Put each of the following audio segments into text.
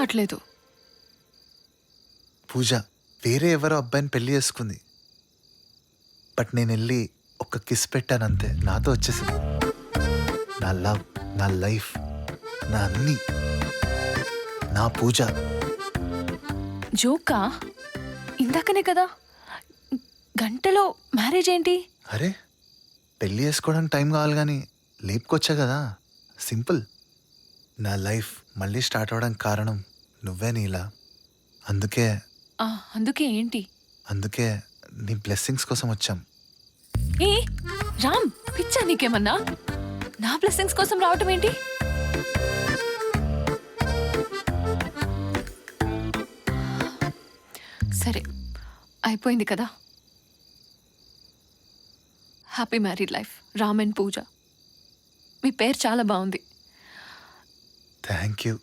కావట్లేదు. పూజ వేరే ఎవరో అబ్బాయిని పెళ్లి చేసుకుంది. బట్ నేను వెళ్ళి ఒక కిస్ పెట్టానంతే, నాతో వచ్చేసింది. నా లవ్, నా లైఫ్, నా అన్ని, నా పూజ. జోకా? ఇందాకనే కదా, గంటలో మ్యారేజ్ ఏంటి? అరే పెళ్లి చేసుకోవడానికి టైం కావాలి కానీ లేపుకొచ్చా కదా, సింపుల్. నా లైఫ్ మళ్ళీ స్టార్ట్ అవ్వడానికి కారణం నువ్వే నీలా. అందుకే ఏంటి? అందుకే నీ బ్లెస్సింగ్స్ కోసం వచ్చాం. ఏ రామ్, పిచ్చా నీకేమన్నా? నా బ్లెస్సింగ్స్ కోసం రావటం ఏంటి? సరే అయిపోయింది కదా. Happy married life Ram and Pooja. మీ పేరు చాలా బాగుంది. Thank you.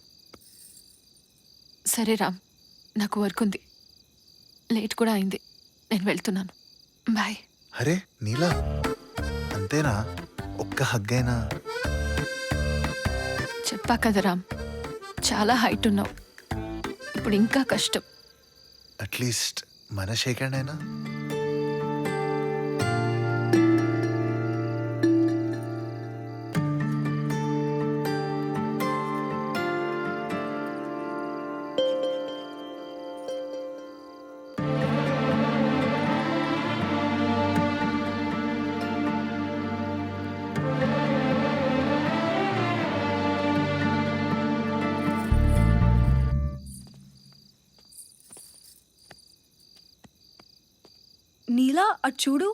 సరే రామ్, నాకు వర్క్ ఉంది, లేట్ కూడా అయింది, నేను వెళ్తున్నాను. బాయ్. అరే నీలా, అంతేనా? ఒక్క హగ్గైనా? చెప్పా కదా రామ్, చాలా హైట్ ఉన్నావు, ఇప్పుడు ఇంకా కష్టం. అట్లీస్ట్ మన షేకండ్ అయినా. నీలా అటు చూడు.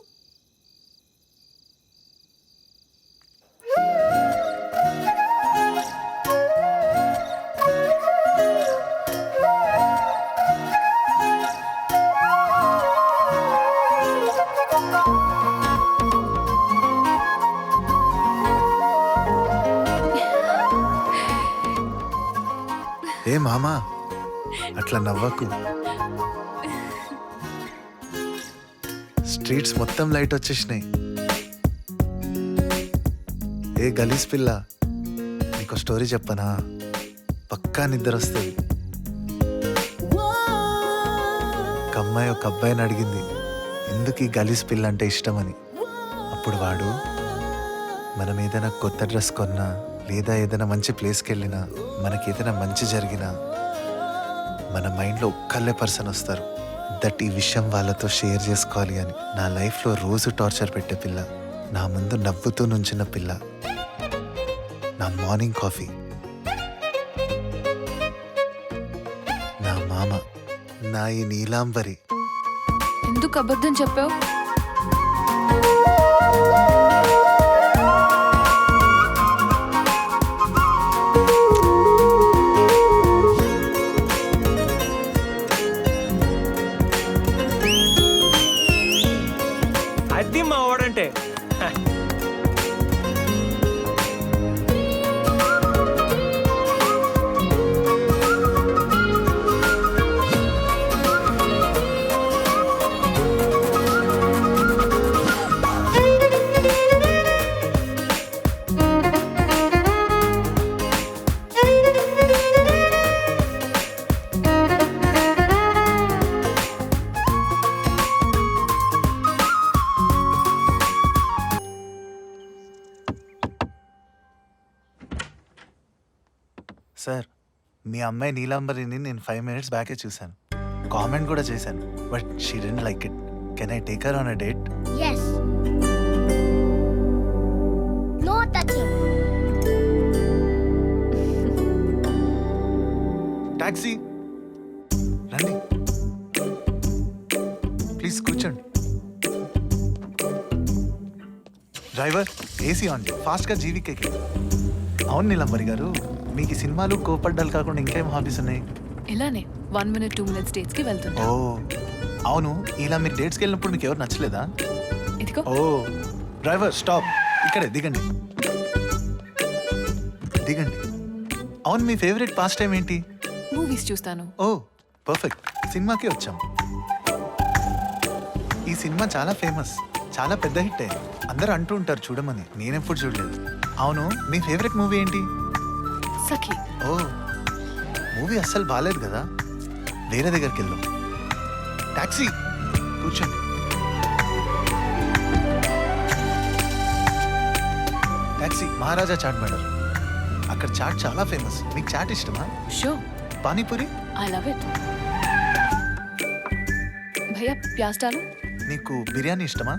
ఏ మామా, అట్లా నవ్వకు. స్ట్రీట్స్ మొత్తం లైట్ వచ్చేసినాయి. ఏ గలీజ్ పిల్ల, నీకు స్టోరీ చెప్పనా? పక్కా నిద్ర వస్తుంది. ఒక అమ్మాయి ఒక అబ్బాయిని అడిగింది ఎందుకు ఈ గలీజ్ పిల్ల అంటే ఇష్టమని. అప్పుడు వాడు, మనం ఏదైనా కొత్త డ్రెస్ కొన్నా లేదా ఏదైనా మంచి ప్లేస్కి వెళ్ళినా మనకి ఏదైనా మంచి జరిగినా మన మైండ్లో ఒక్కళ్ళే పర్సన్ వస్తారు, దట్ ఈ విషయం వాళ్ళతో షేర్ చేసుకోవాలి అని. నా లైఫ్లో రోజు టార్చర్ పెట్టే పిల్ల, నా ముందు నవ్వుతూ నుంచిన పిల్ల, నా మార్నింగ్ కాఫీ, నా మామ, నా ఈ నీలాంబరి. ఎందుకు అబద్ధం చెప్పావు? అది మా వాడంటే. సార్, మీ అమ్మాయి నీలాంబరిని నేను 5 minutes బ్యాకే చూశాను, కామెంట్ కూడా చేశాను, but she didn't like it. Can I take her on a date? Yes. No touching. Taxi రండి, ప్లీజ్ కూర్చోండి. డ్రైవర్ ఏసీ ఆన్, ఫాస్ట్గా జీవికేకి. అవును నీలంబరి గారు, మీకు ఈ సినిమాలు కోపడ్డాలు కాకుండా ఇంకేం హాబీస్ ఉన్నాయి? ఇలానే 1 minute 2 minutes డేట్స్కి వెళ్తున్నా. ఓ అవును, ఇలా మీరు డేట్స్కి వెళ్ళినప్పుడు మీకు ఎవరు నచ్చలేదా? ఇదిగో. ఓ డ్రైవర్ స్టాప్, ఇక్కడే దిగండి దిగండి. అవును, మీ ఫేవరెట్ పాస్ట్ టైం ఏంటి? మూవీస్ చూస్తాను. ఓ పర్ఫెక్ట్, సినిమాకే వచ్చాం. ఈ సినిమా చాలా ఫేమస్, చాలా పెద్ద హిట్ అయ్యింది, అందరూ అంటూ ఉంటారు చూడమని, నేనెప్పుడు చూడలేదు. అవును, మీ ఫేవరెట్ మూవీ ఏంటి? సఖి. ఓ మూవీ అస్సలు బాగాలేదు కదా, వేరే దగ్గరికి వెళ్దాం. టాక్సీ, కూర్చోండి. టాక్సీ, మహారాజా చాట్ బండర్. అక్కడ చాట్ చాలా ఫేమస్. మీకు చాట్ ఇష్టమా? Show, panipuri? I love it. భయ్యా ప్యాజ్ డాలో. నీకు బిర్యానీ ఇష్టమా?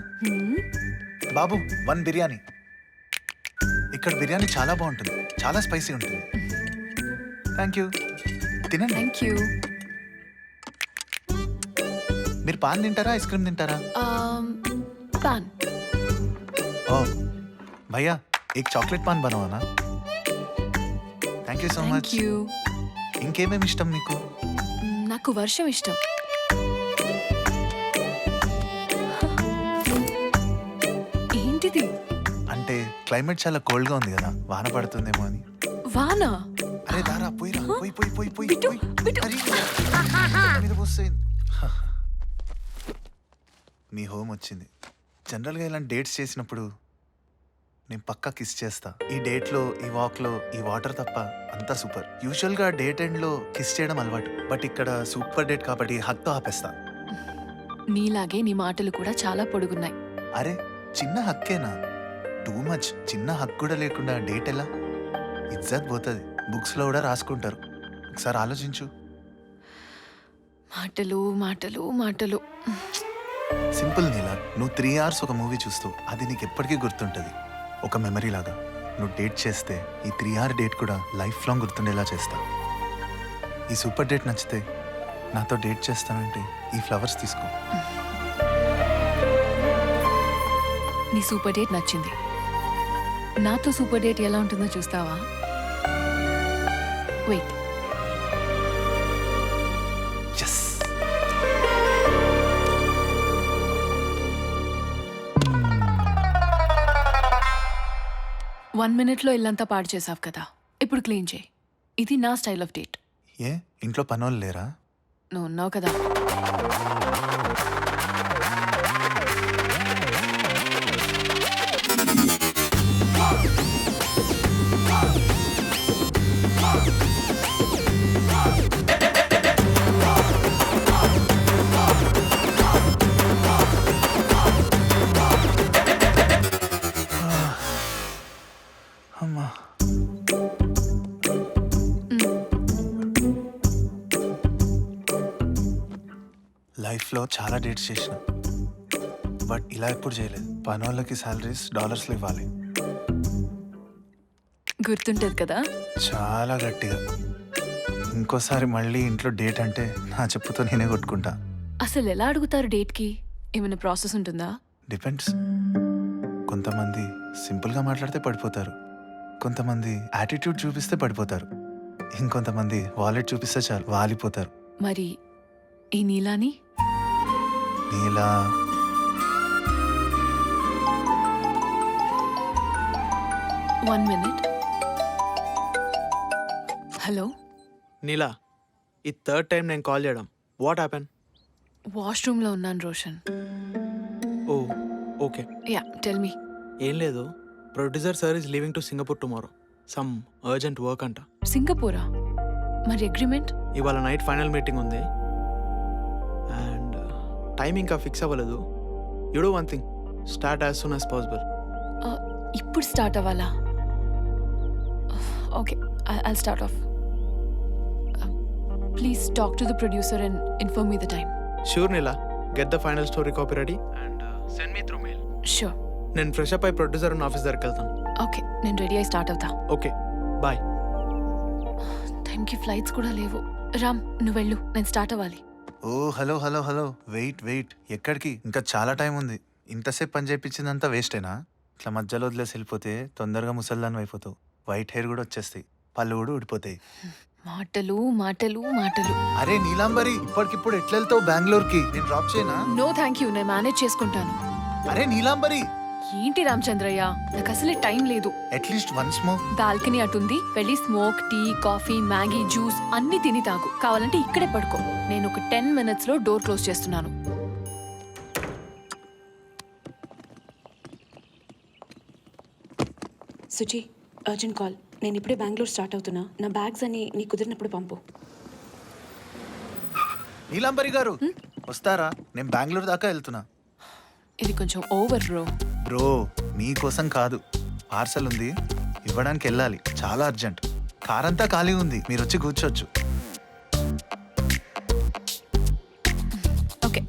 బాబు 1 బిర్యానీ. ఇక్కడ బిర్యానీ చాలా బాగుంటుంది, చాలా స్పైసీ ఉంటుంది. Thank you. తినండి. Thank you. మీరు పాన్ తింటారా, ఐస్ క్రీమ్ తింటారా? పాన్. ఓ భయ్యా, एक चॉकलेट पान बनवाना. Thank you so much. Thank you. ఇంకేమేమి ఇష్టం మీకు? నాకు వర్షం ఇష్టం. ఏంటిది? అంటే క్లైమేట్ చాలా కోల్డ్ గా ఉంది కదా, వాన పడుతుందేమో అని. వానా? అరే దారా, పోయిరా, పోయి పోయి పోయి పోయి బిట్టు, పోయి. బిట్టు. అరే, మీద పోసేయండి. మీ హోమ్ వచ్చింది. జనరల్గా ఇలాంటి డేట్స్ చేసినప్పుడు నేను పక్కా కిస్ చేస్తా. ఈ డేట్లో, ఈ వాక్లో, ఈ వాటర్ తప్ప అంతా సూపర్. యూజువల్గా డేట్ ఎండ్లో కిస్ చేయడం అలవాటు, బట్ ఇక్కడ సూపర్ డేట్ కాబట్టి హక్తో ఆపేస్తా. నీలాగే నీ మాటలు కూడా చాలా పొడుగున్నాయి. అరే చిన్న హక్కేనా, టూ మచ్. చిన్న హక్ కూడా లేకుండా డేట్ ఎలా? ఇజ్జత్ పోతుంది. బుక్స్లో కూడా రాసుకుంటారు. ఒకసారి ఆలోచించు. మాటలు మాటలు మాటలు. సింపుల్ నీలా, నువ్వు 3 hours ఒక మూవీ చూస్తూ అది నీకు ఎప్పటికీ గుర్తుంటుంది, ఒక మెమరీ లాగా. నువ్వు డేట్ చేస్తే ఈ 3 hour డేట్ కూడా లైఫ్ లాంగ్ గుర్తుండేలా చేస్తా. ఈ సూపర్ డేట్ నచ్చితే నాతో డేట్ చేస్తానంటే ఈ ఫ్లవర్స్ తీసుకో. నీ సూపర్ డేట్ నచ్చింది. నాతో సూపర్ డేట్ ఎలా ఉంటుందో చూస్తావా? వెయిట్. ఎస్. వన్ మినిట్లో ఇల్లంతా పాడు చేసావు కదా, ఇప్పుడు క్లీన్ చేయి. ఇది నా స్టైల్ ఆఫ్ డేట్. ఏ ఇంట్లో పనోళ్ళు లేరా? నువ్వు ఉన్నావు కదా. అమ్మా, లైఫ్లో చాలా డేట్స్ చేసిన, బట్ ఇలా ఎప్పుడు చేయలేదు. పనోళ్ళకి శాలరీస్ డాలర్స్లో ఇవ్వాలి. గుర్తుంటది కదా. చాలా గట్టిగా. ఇంకోసారి మళ్ళీ ఇంట్లో డేట్ అంటే నా చెప్పుతో నేనే కొట్టుకుంటా. అసలు ఎలా అడుగుతారు డేట్కి? ఏమైనా ప్రాసెస్ ఉంటుందా? డిపెండ్స్. కొంతమంది సింపుల్గా మాట్లాడితే పడిపోతారు, కొంతమంది యాటిట్యూడ్ చూపిస్తే పడిపోతారు, ఇంకొంతమంది వాలెట్ చూపిస్తే చాలు వాలిపోతారు. మరి ఈ నీలాని? నీలా వన్ మినిట్. హలో నీలా, ఈ 3rd టైం నేను కాల్ చేయడం. What happen? వాష్రూమ్లో ఉన్నాను Roshan. Oh okay. Yeah tell me. ఏం లేదు, producer sir is leaving to Singapore tomorrow. Some urgent work అంట. సింగపూరా? మరి అగ్రిమెంట్? ఇవాళ నైట్ ఫైనల్ మీటింగ్ ఉంది అండ్ టైం ఇంకా ఫిక్స్ అవ్వలేదు. You do one thing, start as soon as possible. ఇప్పుడు స్టార్ట్ అవ్వాలా? Okay, I'll start off. Please talk to the producer and inform me the time. Sure Neela, get the final story copy ready and send me through mail. Sure. నేను fresh up అయి producer ఉన్న office దగ్గరికి వెళ్తాను. Okay, నేను ready అయి start అవుతా. Okay bye. టైంకి flights కూడా లేవు. రామ్ నువ్వు వెళ్ళు, నేను స్టార్ట్ అవ్వాలి. Oh hello hello hello, wait wait. ఎక్కడికి? ఇంకా చాలా టైం ఉంది. ఇంతసేపు పని చేయించిందంతా వేస్టేనా? ఇట్లా మధ్యలో వదిలేసి వెళ్ళిపోతే తొందరగా ముసల్దాన్ని అయిపోతావు. వైట్ హెయిర్ కూడా వచ్చేస్తాయి, పళ్ళు కూడా ఊడిపోతాయి. మాటలు మాటలు మాటలు. అరే నీలాంబరి, ఇప్పటికిప్పుడు ఎట్లా వెళ్తావు బెంగళూరుకి? నేను డ్రాప్ చేయనా? నో థ్యాంక్ యూ, నేను మేనేజ్ చేసుకుంటాను. అరే నీలాంబరి, ఏంటి రామచంద్రయ్య, నాకు అసలే టైం లేదు. At least one smoke. బాల్కనీ అటుంది, వెళ్ళి smoke, tea, coffee, Maggi, juice అన్ని తిని తాగు. కావాలంటే ఇక్కడే పడుకో. నేను ఒక 10 minutes లో డోర్ క్లోజ్ చేస్తున్నాను. Suchi, urgent call. నేను ఇప్పుడే బెంగళూరు స్టార్ట్ అవుతున్నా. నా బ్యాగ్స్ అన్ని నీకు కుదిరినప్పుడు పంపు. నీలాంబరి గారు వస్తారా? నేను బెంగళూరు దాకా వెళ్తున్నా. ఇది కొంచెం ఓవర్ బ్రో. బ్రో మీకోసం కాదు, పార్సల్ ఉంది ఇవ్వడానికి వెళ్ళాలి, చాలా అర్జెంట్. కార్ అంతా ఖాళీ ఉంది, మీరు వచ్చి కూర్చోవచ్చు. ఓకే,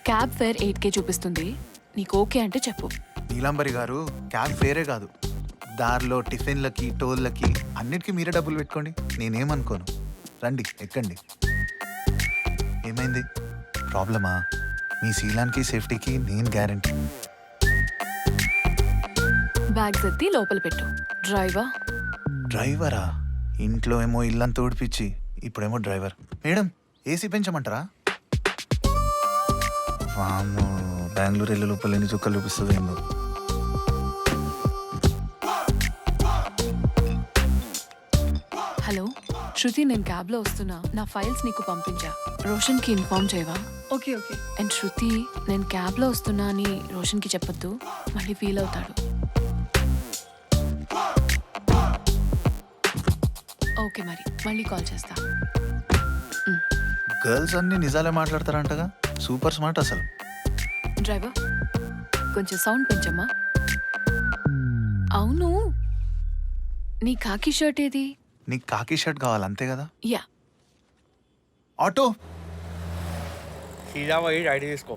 క్యాబ్ ఫేర్ 8K చూపిస్తుంది. నీకు ఓకే అంటే చెప్పు. నీలాంబరి గారు క్యాబ్ ఫేరే కాదు, దారిలో టిఫిన్లకి టోల్లకి అన్నిటికీ మీరే డబ్బులు పెట్టుకోండి, నేనేమనుకోను. రండి ఎక్కండి. ఏమైంది? ప్రాబ్లమా? మీ శీలానికి సేఫ్టీకి నేను గ్యారంటీ. బ్యాగ్స్ ఎత్తి లోపల పెట్టు. డ్రైవర్ డ్రైవరా? ఇంట్లో ఏమో ఇల్లంతా ఊడిపించి ఇప్పుడేమో డ్రైవర్. Madam AC పెంచమంటారా? వామ్మో, బెంగళూరు వెళ్ళి లోపల ఎన్ని చుక్కలు చూపిస్తుంది ఏందో. హలో శృతి, నేను క్యాబ్లో వస్తున్నా. నా ఫైల్స్ నీకు పంపించా. రోషన్కి ఇన్ఫార్మ్ చేయవా? Okay okay. అండ్ శృతి, నేను క్యాబ్లో వస్తున్నా అని రోషన్కి చెప్పొద్దు, మళ్ళీ ఫీల్ అవుతాడు. ఓకే మరి, మళ్ళీ కాల్ చేస్తా. గర్ల్స్ అన్ని నిజాలే మాట్లాడతారంటగా, సూపర్ స్మార్ట్ అసలు. డ్రైవర్ కొంచెం సౌండ్ పెంచమ్మా. అవును, నీ కాకి షర్ట్ ఏది? నీకు కాకి షర్ట్ కావాలి అంతే కదా? యా. ఆటో సీదా పోయి రైడ్ తీసుకో.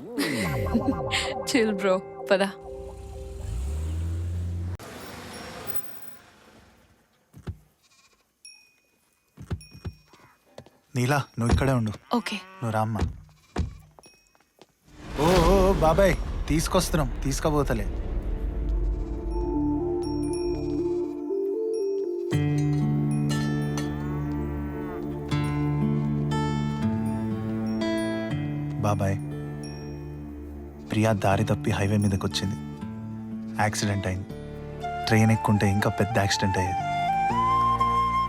చిల్ బ్రో, పద. నీలా నువ్వు ఇక్కడే ఉండు, ఓకే. నువ్వు రామ్మా. ఓ బాబాయ్ తీసుకొస్తున్నాం, తీసుకుపోతలే. బాబాయ్, ప్రియా దారి తప్పి హైవే మీదకి వచ్చింది. యాక్సిడెంట్ అయింది. ట్రైన్ ఎక్కుంటే ఇంకా పెద్ద యాక్సిడెంట్ అయ్యేది.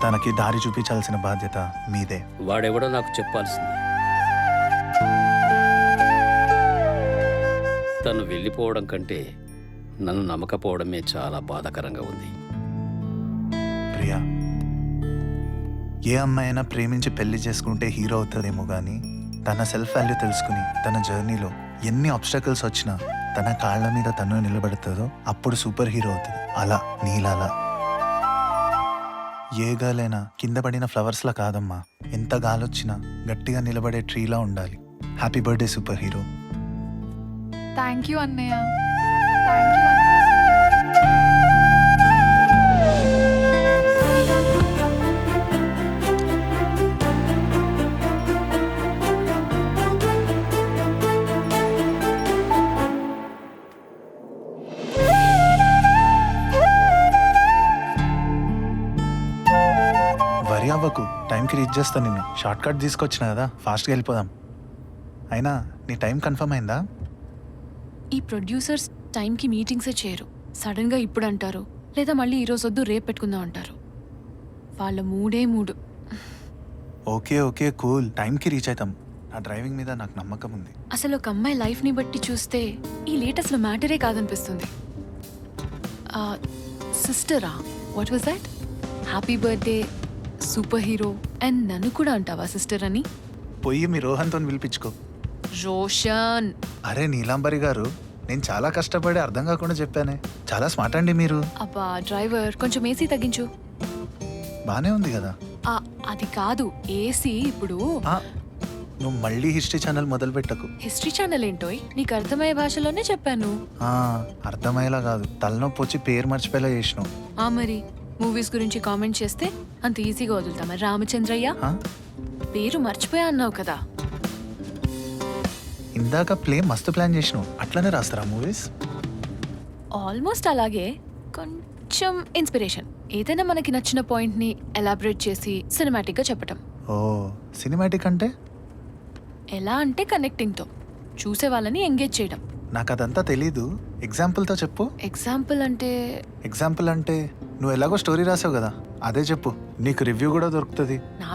తనకి దారి చూపించాల్సిన బాధ్యత మీదే. వాడెవడో నాకు చెప్పాల్సింది. తను వెళ్ళిపోవడం కంటే నన్ను నమ్మకపోవడమే చాలా బాధాకరంగా ఉంది. ప్రియా, ఏ అమ్మాయి అయినా ప్రేమించి పెళ్లి చేసుకుంటే హీరో అవుతుందేమో కానీ తన సెల్ఫ్ వాల్యూ తెలుసుకుని తన జర్నీలో ఎన్ని ఆబ్స్టకల్స్ వచ్చినా తన కాళ్ళ మీద తను నిలబడుతుందో అప్పుడు సూపర్ హీరో అవుతుంది. అలా నీలాలా. ఏ గర్లైనా కింద పడిన ఫ్లవర్స్లా కాదమ్మా, ఎంత గాలొచ్చినా గట్టిగా నిలబడే ట్రీలా ఉండాలి. Happy birthday super hero. Thank you అన్నయ్య. వరి అవ్వకు, టైంకి రీచ్ చేస్తాను నిన్ను. షార్ట్ కట్ తీసుకొచ్చిన కదా, ఫాస్ట్గా వెళ్ళిపోదాం. అయినా నీ టైం కన్ఫర్మ్ అయిందా? ఈ ప్రొడ్యూసర్స్ టైంకి మీటింగ్సే చేయరు. సడన్గా ఇప్పుడు అంటారు, లేదా మళ్ళీ ఈరోజు వద్దు రేపు పెట్టుకుందాం అంటారు. వాళ్ళ మూడే మూడు. ఓకే ఓకే కూల్, టైంకి రీచ్ అవుతాం. నా డ్రైవింగ్ మీద నాకు నమ్మకం ఉంది. అసలు ఒక అమ్మాయి లైఫ్ని బట్టి చూస్తే ఈ లేటెస్ట్లో మ్యాటరే కాదనిపిస్తుంది. సిస్టరా, what was that? Happy birthday super hero. And నన్ను కూడా అంటావా సిస్టర్ అని? పొయ్యి మీ రోహన్తో పిలిపించుకో. రోషన్. అరే నీలాంబరి గారు, నేను చాలా కష్టపడి అర్థం కాకుండా చెప్పానే. చాలా స్మార్ట్ అండి మీరు. అబ్బా డ్రైవర్, కొంచెం ఏసీ తగ్గించు. బానే ఉంది కదా. అది కాదు, ఏసీ ఇప్పుడు. ఆ, నువ్వు మళ్ళీ హిస్టరీ ఛానల్ మొదలు పెట్టకు. హిస్టరీ ఛానల్ ఏంటోయ్? నీకు అర్థమయ్యే భాషలోనే చెప్పాను. అర్థమయ్యేలా కాదు, తలనొప్పి వచ్చి పేరు మర్చిపోయేలా చేసినావు. మరి మూవీస్ గురించి కామెంట్ చేస్తే అంత ఈజీగా వదులుతా? మరి రామచంద్రయ్య పేరు మర్చిపోయా అన్నావు కదా. ఇందాక ప్లే మస్తు ప్లాన్ చేసినావు, అట్లనే రాస్తారా మూవీస్? ఆల్మోస్ట్ అలాగే, కొంచెం ఇన్స్పిరేషన్. ఏదైనా మనకి నచ్చిన పాయింట్ని ఎలాబరేట్ చేసి సినిమాటిక్గా చెప్పటం. ఓ సినిమాటిక్ అంటే? ఎలా అంటే కనెక్టింగ్తో చూసే వాళ్ళని ఎంగేజ్ చేయడం. నాకు అదంతా తెలీదు, ఎగ్జాంపుల్తో చెప్పు. ఎగ్జాంపుల్ అంటే నువ్వు ఎలాగో స్టోరీ రాసావు కదా, అదే చెప్పు. నీకు రివ్యూ కూడా దొరుకుతుంది. నా